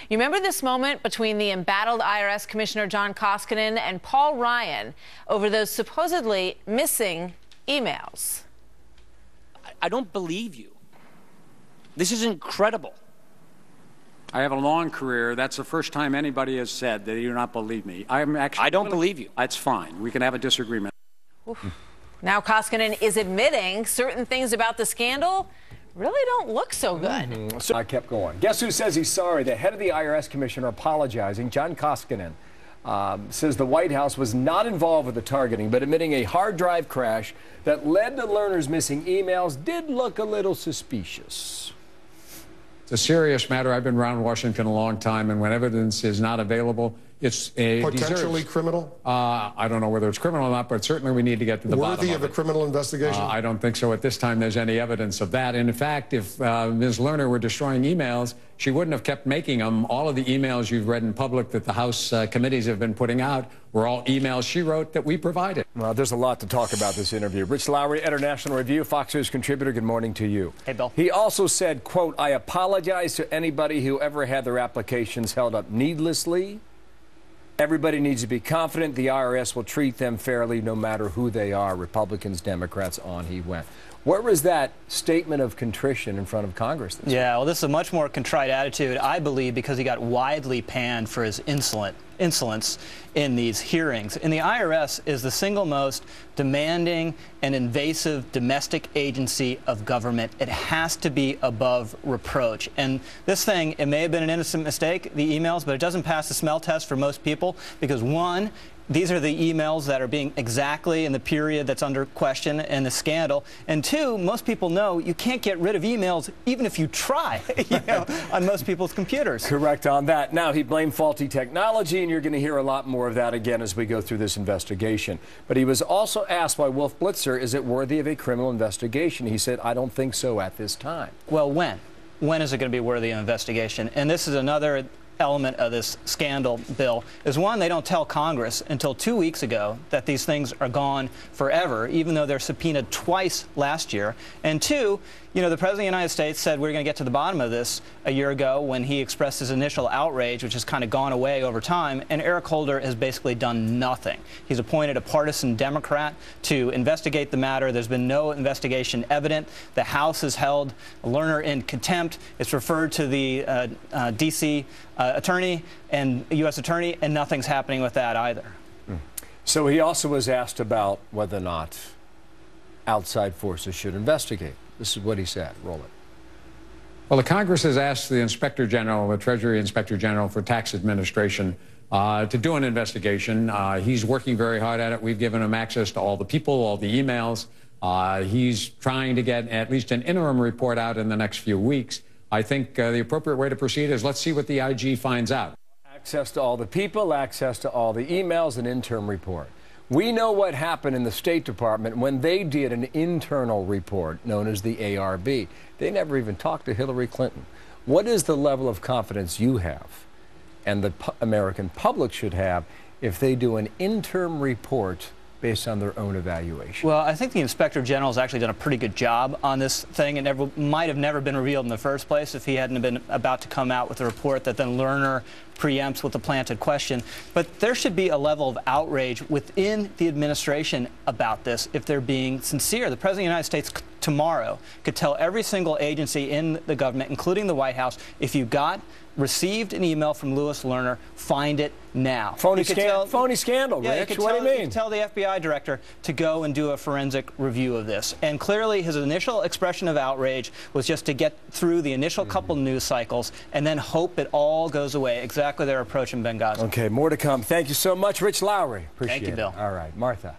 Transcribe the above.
You remember this moment between the embattled IRS Commissioner John Koskinen and Paul Ryan over those supposedly missing emails? I don't believe you. This is incredible. I have a long career. That's the first time anybody has said that you do not believe me. I don't believe you. That's fine. We can have a disagreement. Oof. Now Koskinen is admitting certain things about the scandal really don't look so good. So I kept going. Guess who says he's sorry? The head of the IRS commissioner apologizing. John Koskinen says the White House was not involved with the targeting, but admitting a hard drive crash that led to Lerner's missing emails did look a little suspicious. It's a serious matter. I've been around Washington a long time, and when evidence is not available, it's a potentially criminal? I don't know whether it's criminal or not, but certainly we need to get to the bottom of it. Worthy of a criminal investigation? I don't think so at this time there's any evidence of that. And in fact, if Ms. Lerner were destroying emails, she wouldn't have kept making them. All of the emails you've read in public that the House committees have been putting out were all emails she wrote that we provided. Well, there's a lot to talk about this interview. Rich Lowry, editor, National Review, Fox News contributor, good morning to you. Hey, Bill. He also said, quote, "I apologize to anybody who ever had their applications held up needlessly. Everybody needs to be confident the IRS will treat them fairly no matter who they are." Republicans, Democrats, on he went. Where was that statement of contrition in front of Congress this week? Yeah, well, this is a much more contrite attitude, I believe, because he got widely panned for his insolence in these hearings. And the IRS is the single most demanding and invasive domestic agency of government. It has to be above reproach. And this thing, it may have been an innocent mistake, the emails, but it doesn't pass the smell test for most people because, one, these are the emails that are being exactly in the period that's under question in the scandal. And two, most people know you can't get rid of emails even if you try, on most people's computers. Correct on that. Now, he blamed faulty technology, and you're going to hear a lot more of that again as we go through this investigation. But he was also asked by Wolf Blitzer, is it worthy of a criminal investigation? He said, I don't think so at this time. Well, when? When is it going to be worthy of investigation? And this is another element of this scandal, Bill, is one, they don't tell Congress until 2 weeks ago that these things are gone forever, even though they're subpoenaed twice last year. And two, the President of the United States said we're going to get to the bottom of this a year ago when he expressed his initial outrage, which has kind of gone away over time, and Eric Holder has basically done nothing. He's appointed a partisan Democrat to investigate the matter. There's been no investigation evident. The House has held Lerner in contempt. It's referred to the D.C. Attorney and U.S. Attorney, and nothing's happening with that either. So he also was asked about whether or not outside forces should investigate. This is what he said. Roll it. Well, the Congress has asked the Inspector General, the Treasury Inspector General for Tax Administration, to do an investigation. He's working very hard at it. We've given him access to all the people, all the emails. He's trying to get at least an interim report out in the next few weeks. I think the appropriate way to proceed is let's see what the IG finds out. Access to all the people, access to all the emails, an interim report. We know what happened in the State Department when they did an internal report known as the ARB. They never even talked to Hillary Clinton. What is the level of confidence you have and the American public should have if they do an interim report based on their own evaluation? Well, I think the Inspector General has actually done a pretty good job on this thing. It might have never been revealed in the first place if he hadn't been about to come out with a report that then Lerner preempts with a planted question. But there should be a level of outrage within the administration about this if they're being sincere. The President of the United States tomorrow could tell every single agency in the government, including the White House, if you received an email from Lois Lerner, find it now. Phony scandal, yeah, Rich. What do you mean? You could tell the FBI director to go and do a forensic review of this. And clearly his initial expression of outrage was just to get through the initial couple news cycles and then hope it all goes away, exactly their approach in Benghazi. Okay, more to come. Thank you so much, Rich Lowry. Appreciate it. Thank you, Bill. All right, Martha.